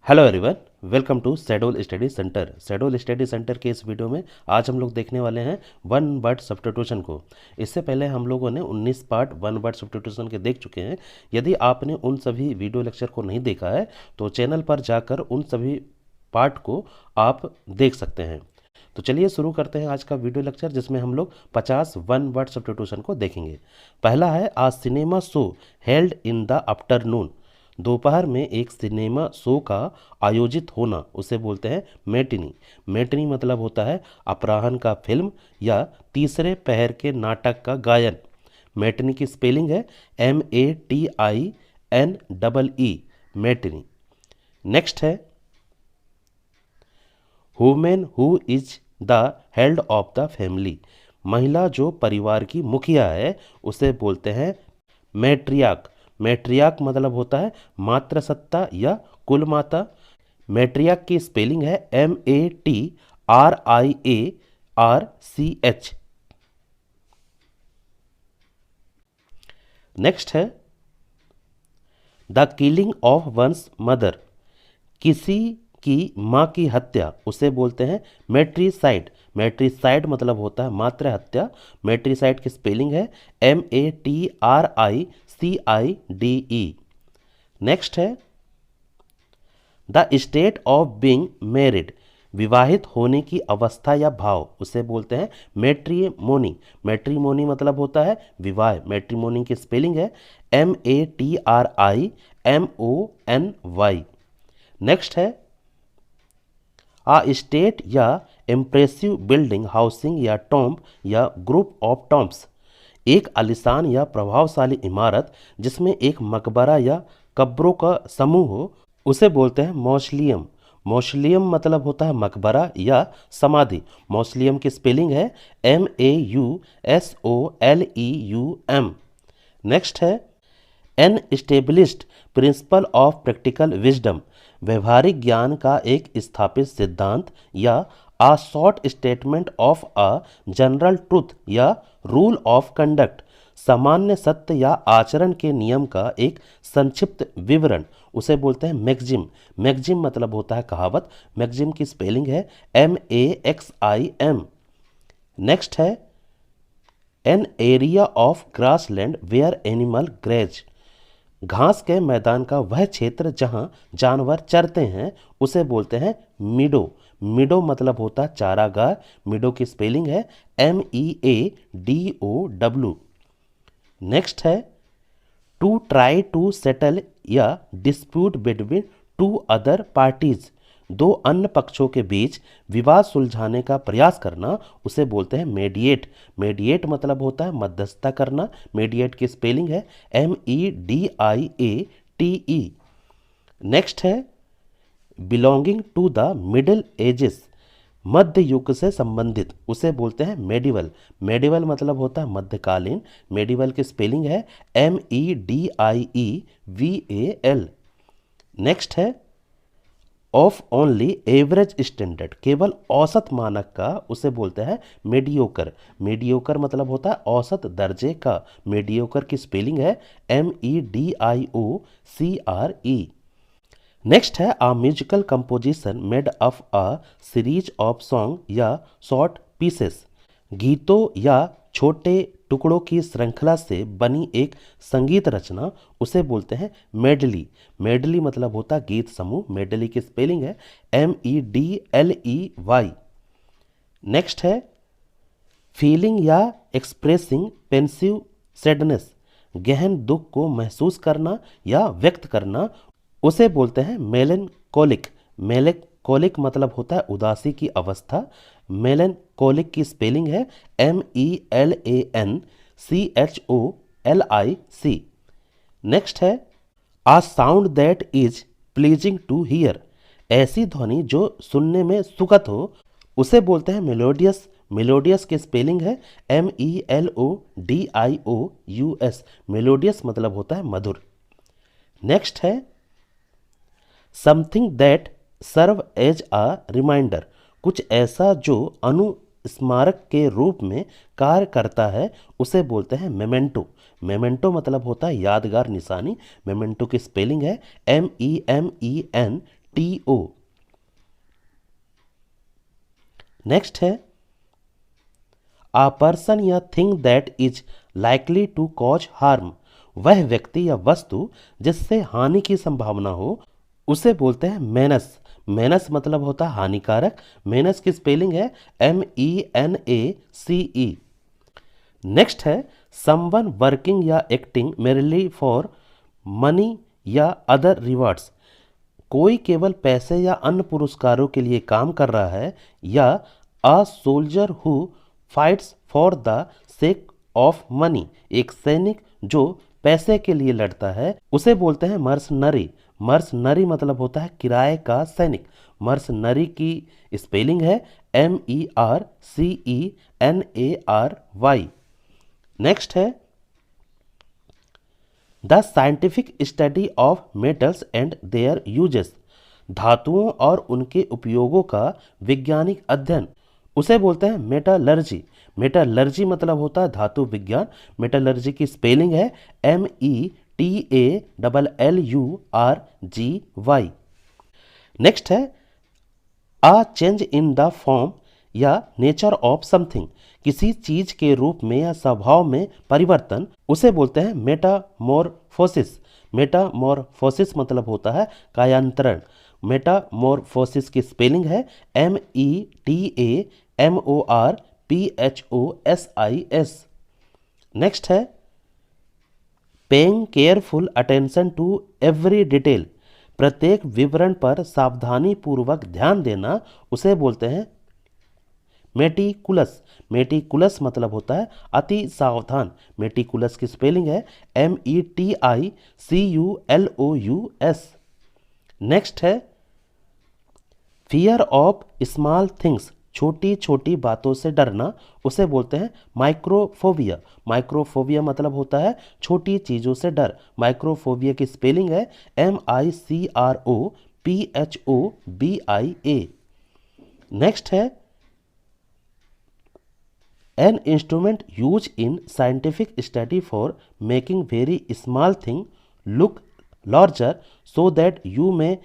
Hello everyone, welcome to Shahdol study centre. Shahdol study centre के इस video में आज हम लोग देखने वाले हैं वन वर्ड सब्स्टिट्यूशन को। इससे पहले हम लोगों ने 19 पार्ट वन वर्ड सब्स्टिट्यूशन के देख चुके हैं। यदि आपने उन सभी वीडियो लेक्चर को नहीं देखा है तो चैनल पर जाकर उन सभी पार्ट को आप देख सकते हैं। तो चलिए शुरू करते हैं आज का वीडियो लेक्चर, जिसमें हम लोग 50 वन वर्ड सब्स्टिट्यूशन को देखेंगे। पहला है a cinema show held in the afternoon. दोपहर में एक सिनेमा शो का आयोजित होना उसे बोलते हैं मैटिनी। मैटिनी मतलब होता है अपराह्न का फिल्म या तीसरे पहर के नाटक का गायन। मैटिनी की स्पेलिंग है MATINEE, मैटिनी। नेक्स्ट है women who is the head of the family. महिला जो परिवार की मुखिया है उसे बोलते हैं मैट्रियार्क। मैट्रियार्क मतलब होता है मातृसत्ता या कुल माता। मैट्रियार्क की स्पेलिंग है MATRIARCH। नेक्स्ट है the killing of one's mother. किसी की माँ की हत्या उसे बोलते हैं मैट्रिसाइड। मैट्रिसाइड मतलब होता है मातृ हत्या। मैट्रिसाइड की स्पेलिंग है MATRICIDE। नेक्स्ट है the state of being married. विवाहित होने की अवस्था या भाव उसे बोलते हैं मैट्रिमोनी। मैट्रिमोनी मतलब होता है विवाह। मैट्रिमोनी की स्पेलिंग है MATRIMONY। नेक्स्ट है आ स्टेट या इम्प्रेसिव बिल्डिंग, हाउसिंग या टॉम्ब या ग्रुप ऑफ टॉम्ब्स। एक आलीशान या प्रभावशाली इमारत जिसमें एक मकबरा या कब्रों का समूह हो उसे बोलते हैं मौसलियम। मौसलियम मतलब होता है मकबरा या समाधि। मौसलियम की स्पेलिंग है MAUSOLEUM। नेक्स्ट है an established principle of practical wisdom. व्यवहारिक ज्ञान का एक स्थापित सिद्धांत या a short statement of a general truth या रूल ऑफ कंडक्ट। सामान्य सत्य या आचरण के नियम का एक संक्षिप्त विवरण उसे बोलते हैं मैक्सिम। मैक्सिम मतलब होता है कहावत। मैक्सिम की स्पेलिंग है MAXIM। नेक्स्ट है an area of grassland where animal graze. घास के मैदान का वह क्षेत्र जहां जानवर चरते हैं उसे बोलते हैं मीडो। मीडो मतलब होता है चारागाह। मीडो की स्पेलिंग है MEADOW। नेक्स्ट है टू ट्राई टू सेटल या dispute between two other parties. दो अन्य पक्षों के बीच विवाद सुलझाने का प्रयास करना उसे बोलते हैं मेडिएट। मेडिएट मतलब होता है मध्यस्थता करना। मेडिएट की स्पेलिंग है MEDIATE। नेक्स्ट है belonging to the middle ages. मध्य युग से संबंधित उसे बोलते हैं मेडिवल। मेडिवल मतलब होता है मध्यकालीन। मेडिवल की स्पेलिंग है MEDIEVAL। नेक्स्ट है ऑफ ओनली एवरेज स्टैंडर्ड। केवल औसत मानक का उसे बोलते हैं मीडियोकर। मीडियोकर मतलब होता है औसत दर्जे का। मीडियोकर की स्पेलिंग है MEDIOCRE। नेक्स्ट है a musical composition made of a series of song या शॉर्ट पीसेस। गीतों या छोटे टुकड़ों की श्रृंखला से बनी एक संगीत रचना उसे बोलते हैं मेडली। मेडली मतलब होता है गीत समूह। मेडली की स्पेलिंग है MEDLEY। नेक्स्ट है फीलिंग या एक्सप्रेसिंग पेंसिव सैडनेस। गहन दुख को महसूस करना या व्यक्त करना उसे बोलते हैं मेलनकोलिक। मेलनकोलिक मतलब होता है उदासी की अवस्था। मेलनकोलिक की स्पेलिंग है MELANCHOLIC। नेक्स्ट है a sound that is pleasing to hear. ऐसी ध्वनि जो सुनने में सुखद हो उसे बोलते हैं मेलोडियस। मेलोडियस की स्पेलिंग है MELODIOUS। मेलोडियस मतलब होता है मधुर। नेक्स्ट है something that serve as a reminder. कुछ ऐसा जो अनुस्मारक के रूप में कार्य करता है उसे बोलते हैं मेमेंटो। मेमेंटो मतलब होता है यादगार निशानी। मेमेंटो की स्पेलिंग है MEMENTO। TO। नेक्स्ट है आ पर्सन या thing that is likely to cause harm. वह व्यक्ति या वस्तु जिससे हानि की संभावना हो उसे बोलते हैं मेनस। मेनस मतलब होता है हानिकारक। मेनस की स्पेलिंग है MENACE। नेक्स्ट है समवन वर्किंग या एक्टिंग मेरली फॉर मनी या अदर रिवार्ड्स। कोई केवल पैसे या अन्य पुरस्कारों के लिए काम कर रहा है, या a soldier who fights for the sake of money. एक सैनिक जो पैसे के लिए लड़ता है उसे बोलते हैं मर्सनरी। मर्सनरी मतलब होता है किराए का सैनिक। मर्सनरी की स्पेलिंग है MERCENARY। नेक्स्ट है the scientific study of metals and there uses. धातुओं और उनके उपयोगों का वैज्ञानिक अध्ययन उसे बोलते हैं मेटालर्जी। मेटालर्जी मतलब होता है धातु विज्ञान। मेटालर्जी की स्पेलिंग है METALLURGY। नेक्स्ट है a change in the form या नेचर ऑफ समथिंग। किसी चीज के रूप में या स्वभाव में परिवर्तन उसे बोलते हैं मेटामॉर्फोसिस। मेटामॉर्फोसिस मतलब होता है कायांतरण। मेटामॉर्फोसिस की स्पेलिंग है METAMORPHOSIS। नेक्स्ट है paying careful attention to every detail. प्रत्येक विवरण पर सावधानी पूर्वक ध्यान देना उसे बोलते हैं मेटिकुलस। मेटिकुलस मतलब होता है अति सावधान। मेटिकुलस की स्पेलिंग है METICULOUS। नेक्स्ट है फियर ऑफ स्मॉल थिंग्स। छोटी छोटी बातों से डरना उसे बोलते हैं माइक्रोफोबिया। माइक्रोफोबिया मतलब होता है छोटी चीजों से डर। माइक्रोफोबिया की स्पेलिंग है MICROPHOBIA। नेक्स्ट है an instrument use in scientific study for making very small thing look larger so that you may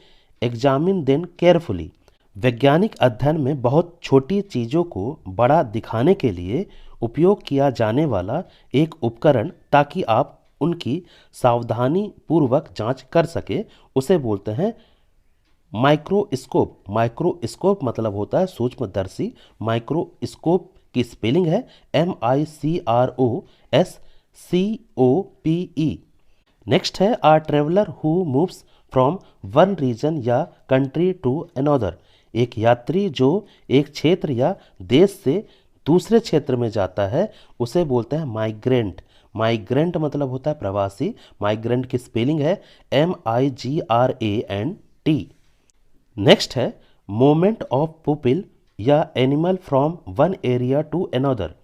examine them carefully. वैज्ञानिक अध्ययन में बहुत छोटी चीज़ों को बड़ा दिखाने के लिए उपयोग किया जाने वाला एक उपकरण ताकि आप उनकी सावधानी पूर्वक जांच कर सके उसे बोलते हैं माइक्रोस्कोप। माइक्रोस्कोप मतलब होता है सूक्ष्मदर्शी। माइक्रोस्कोप की स्पेलिंग है MICROSCOPE। नेक्स्ट है a traveller who moves from one region या कंट्री टू अनदर। एक यात्री जो एक क्षेत्र या देश से दूसरे क्षेत्र में जाता है उसे बोलते हैं माइग्रेंट। माइग्रेंट मतलब होता है प्रवासी। माइग्रेंट की स्पेलिंग है MIGRANT। नेक्स्ट है मूवमेंट ऑफ पीपल या animal from one area to another.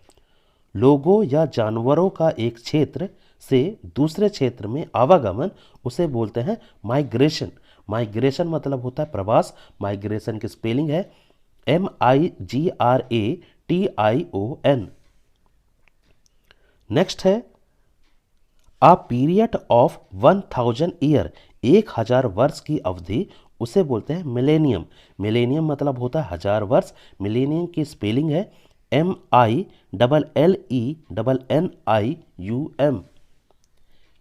लोगों या जानवरों का एक क्षेत्र से दूसरे क्षेत्र में आवागमन उसे बोलते हैं माइग्रेशन। माइग्रेशन मतलब होता है प्रवास। माइग्रेशन की स्पेलिंग है MIGRATION। नेक्स्ट है आ पीरियड ऑफ 1000 ईयर। 1000 वर्ष की अवधि उसे बोलते हैं मिलेनियम। मिलेनियम मतलब होता है हजार वर्ष। मिलेनियम की स्पेलिंग है MILLENNIUM।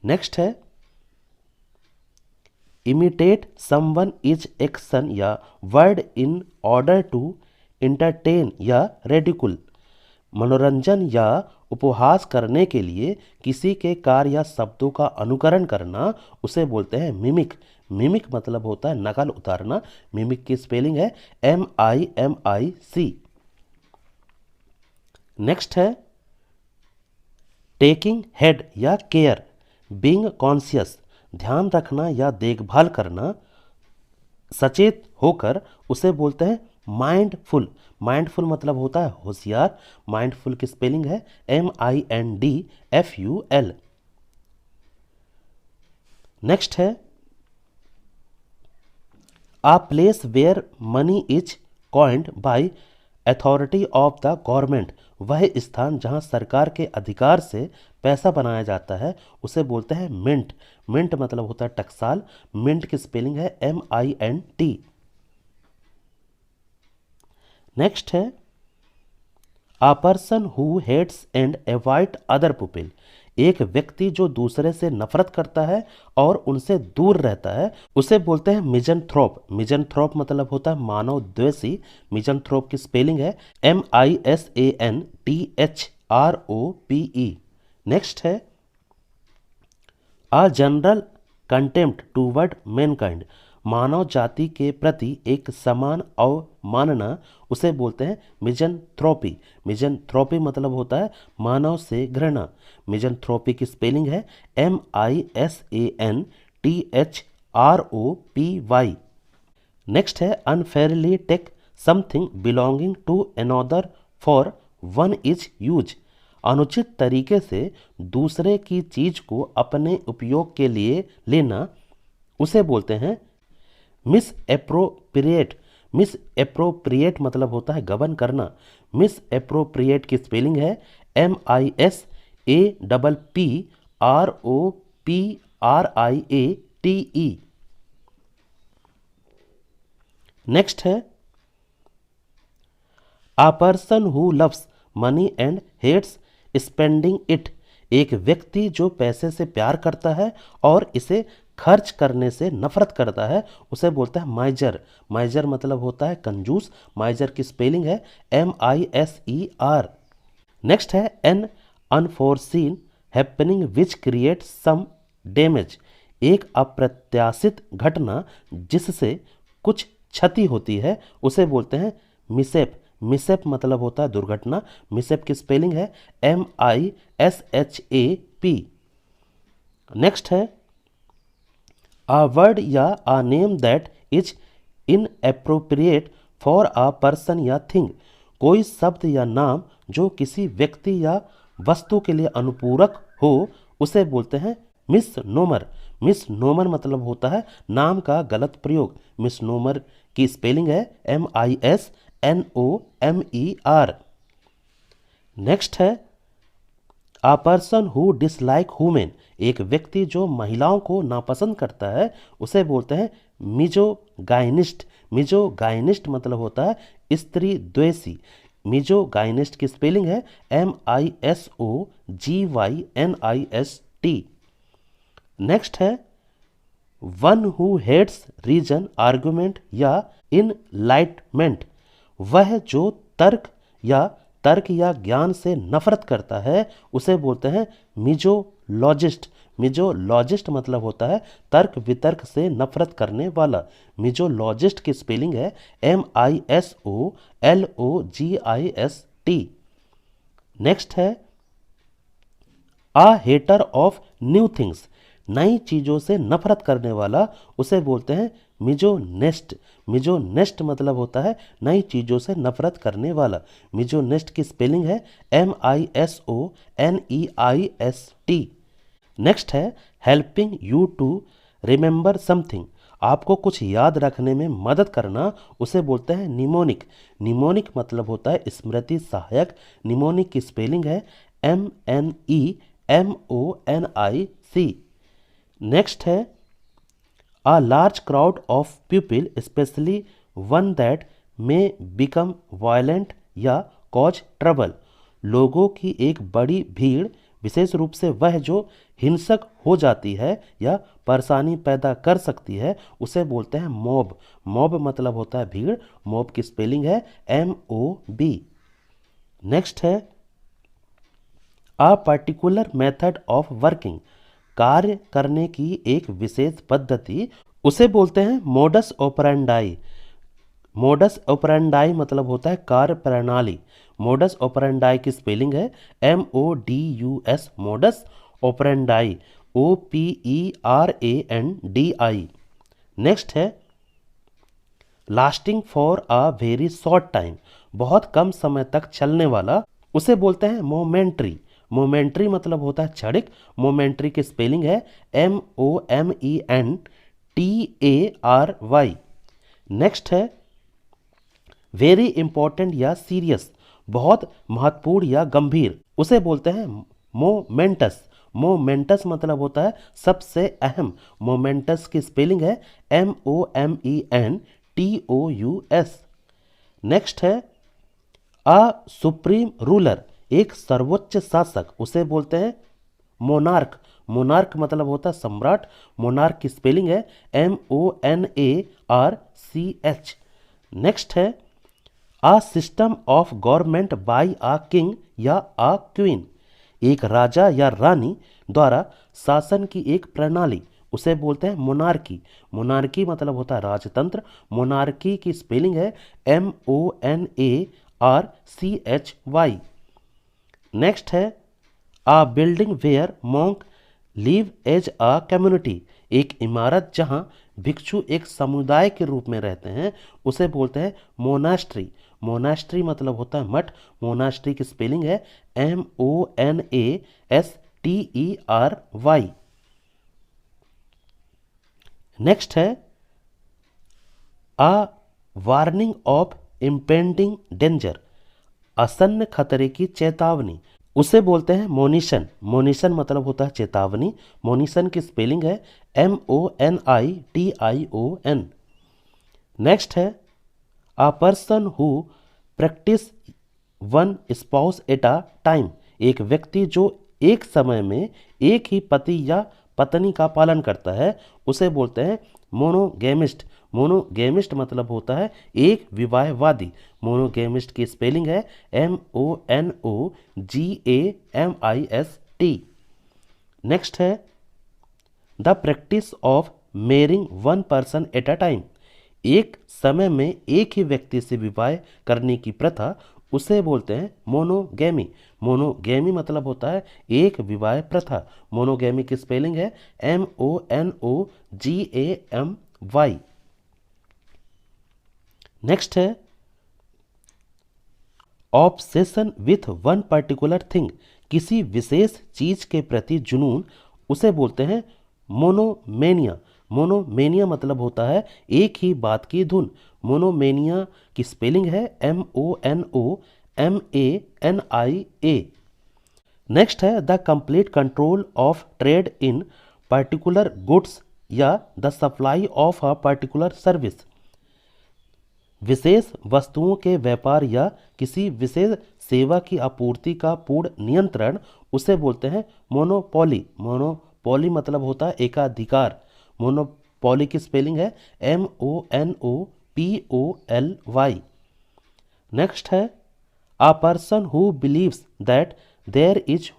नेक्स्ट है इमिटेट समवन इज एक्शन या word in order to entertain या रेडिकुल। मनोरंजन या उपहास करने के लिए किसी के कार्य या शब्दों का अनुकरण करना उसे बोलते हैं मिमिक। मिमिक मतलब होता है नकल उतारना। मिमिक की स्पेलिंग है MIMIC। नेक्स्ट है टेकिंग हेड या केयर। बीइंग कॉन्शियस ध्यान रखना या देखभाल करना सचेत होकर उसे बोलते हैं माइंडफुल। माइंडफुल मतलब होता है होशियार। माइंडफुल की स्पेलिंग है MINDFUL। नेक्स्ट है a place where money is coined by authority of the government. वह स्थान जहां सरकार के अधिकार से पैसा बनाया जाता है उसे बोलते हैं मिंट। मिंट मतलब होता है टकसाल। मिंट की स्पेलिंग है MINT। नेक्स्ट है a person who hates and avoid other people, एक व्यक्ति जो दूसरे से नफरत करता है और उनसे दूर रहता है उसे बोलते हैं मिजनथ्रोप। मिजनथ्रोप मतलब होता है मानव द्वेषी। मिजनथ्रोप की स्पेलिंग है MISANTHROPE। नेक्स्ट है a general contempt toward mankind, मानव जाति के प्रति एक समान अवमानना उसे बोलते हैं मिजनथ्रोपी। मिजनथ्रोपी मतलब होता है मानव से घृणा। मिजनथ्रोपी की स्पेलिंग है MISANTHROPY। नेक्स्ट है unfairly take something belonging to another for one is use, अनुचित तरीके से दूसरे की चीज को अपने उपयोग के लिए लेना उसे बोलते हैं मिस एप्रोप्रिएट। मिस एप्रोप्रिएट मतलब होता है गबन करना। मिस एप्रोप्रिएट की स्पेलिंग है MISAPPROPRIATE। नेक्स्ट है a person who loves money and hates spending it, एक व्यक्ति जो पैसे से प्यार करता है और इसे खर्च करने से नफरत करता है उसे बोलता है माइजर। माइजर मतलब होता है कंजूस। माइजर की स्पेलिंग है MISER। नेक्स्ट है an unforeseen happening which create some damage, एक अप्रत्याशित घटना जिससे कुछ क्षति होती है उसे बोलते हैं मिसेप। मिसेप मतलब होता है दुर्घटना। मिसेप की स्पेलिंग है MISHAP। नेक्स्ट है आ वर्ड या a name that is inappropriate for a person या थिंग, कोई शब्द या नाम जो किसी व्यक्ति या वस्तु के लिए अनुपूरक हो उसे बोलते हैं मिसनोमर। मिसनोमर मतलब होता है नाम का गलत प्रयोग। मिसनोमर की स्पेलिंग है MISNOMER। नेक्स्ट है a person who dislike women, एक व्यक्ति जो महिलाओं को नापसंद करता है उसे बोलते हैं मिजोगाइनिस्ट। मिजोगाइनिस्ट मतलब होता है स्त्री द्वेषी। मिजोगाइनिस्ट की स्पेलिंग है MISOGYNIST। नेक्स्ट है one who hates reason argument या इनलाइटमेंट, वह जो तर्क या ज्ञान से नफरत करता है उसे बोलते हैं मिजोलॉजिस्ट। मिजोलॉजिस्ट मतलब होता है तर्क वितर्क से नफरत करने वाला। मिजोलॉजिस्ट की स्पेलिंग है MISOLOGIST। नेक्स्ट है आ हेटर ऑफ न्यू थिंग्स, नई चीजों से नफरत करने वाला उसे बोलते हैं मिजोनेस्ट। मिजोनेस्ट मतलब होता है नई चीजों से नफरत करने वाला। मिजोनेस्ट की स्पेलिंग है MISONEIST। नेक्स्ट है helping you to remember something, आपको कुछ याद रखने में मदद करना उसे बोलते हैं निमोनिक। निमोनिक मतलब होता है स्मृति सहायक। निमोनिक की स्पेलिंग है MNEMONIC। नेक्स्ट है a large crowd of people specially one that may become violent या कॉज ट्रबल, लोगों की एक बड़ी भीड़ विशेष रूप से वह जो हिंसक हो जाती है या परेशानी पैदा कर सकती है उसे बोलते हैं मॉब। मॉब मतलब होता है भीड़। मॉब की स्पेलिंग है MOB। नेक्स्ट है आ पर्टिकुलर मेथड ऑफ वर्किंग, कार्य करने की एक विशेष पद्धति उसे बोलते हैं मोडस ऑपरेंडाई। मोडस ऑपरेंडाई मतलब होता है कार्य प्रणाली। मोडस ऑपरेंडाई की स्पेलिंग है MODUS। Modus operandi OPERANDI। Next है lasting for a very short time, बहुत कम समय तक चलने वाला उसे बोलते हैं मोमेंट्री। मोमेंट्री मतलब होता है क्षणिक। मोमेंट्री की स्पेलिंग है MOMENTARY। नेक्स्ट है वेरी इंपॉर्टेंट या सीरियस, बहुत महत्वपूर्ण या गंभीर उसे बोलते हैं मोमेंटस। मोमेंटस मतलब होता है सबसे अहम। मोमेंटस की स्पेलिंग है MOMENTOUS। नेक्स्ट है सुप्रीम रूलर, एक सर्वोच्च शासक, उसे बोलते हैं मोनार्क। मोनार्क मतलब होता है सम्राट। मोनार्क की स्पेलिंग है MONARCH। नेक्स्ट है system of government by king या क्वीन, एक राजा या रानी द्वारा शासन की एक प्रणाली, उसे बोलते हैं मोनार्की। मोनार्की मतलब होता है राजतंत्र। मोनार्की की स्पेलिंग है MONARCHY। नेक्स्ट है building where monk live as community, एक इमारत जहां भिक्षु एक समुदाय के रूप में रहते हैं, उसे बोलते हैं मोनास्ट्री। मोनास्ट्री मतलब होता है मठ। मोनास्ट्री की स्पेलिंग है MONASTERY। नेक्स्ट है वार्निंग ऑफ इम्पेंडिंग डेंजर, आसन्न खतरे की चेतावनी, उसे बोलते हैं मोनिशन। मोनिशन मतलब होता है चेतावनी। मोनिशन की स्पेलिंग है MONITION। नेक्स्ट है person who practice one spouse at time, एक व्यक्ति जो एक समय में एक ही पति या पत्नी का पालन करता है, उसे बोलते हैं मोनोगेमिस्ट। मोनोगेमिस्ट मतलब होता है एक विवाहवादी। मोनोगेमिस्ट की स्पेलिंग है MONOGAMIST। नेक्स्ट है the practice of marrying one person at time, एक समय में एक ही व्यक्ति से विवाह करने की प्रथा, उसे बोलते हैं मोनोगेमी। मोनोगेमी मतलब होता है एक विवाह प्रथा। मोनोगेमी की स्पेलिंग है MONOGAMY। नेक्स्ट है obsession with one particular thing, किसी विशेष चीज के प्रति जुनून, उसे बोलते हैं मोनोमेनिया। मोनोमेनिया मतलब होता है एक ही बात की धुन। मोनोमेनिया की स्पेलिंग है MONOMANIA। नेक्स्ट है the complete control of trade in particular goods या the supply of a particular service, विशेष वस्तुओं के व्यापार या किसी विशेष सेवा की आपूर्ति का पूर्ण नियंत्रण, उसे बोलते हैं मोनोपोली। मोनोपोली मतलब होता है एकाधिकार। मोनोपोली की स्पेलिंग है MONOPOLY। नेक्स्ट है person who believes that there is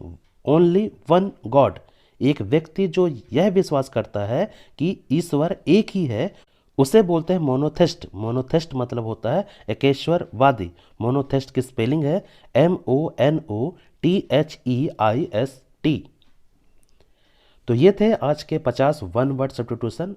only one god, एक व्यक्ति जो यह विश्वास करता है कि ईश्वर एक ही है, उसे बोलते हैं मोनोथेस्ट। मोनोथेस्ट मतलब होता है एकेश्वरवादी। मोनोथेस्ट की स्पेलिंग है MONOTHEIST। तो ये थे आज के 50 वन वर्ड सब्स्टिट्यूशन।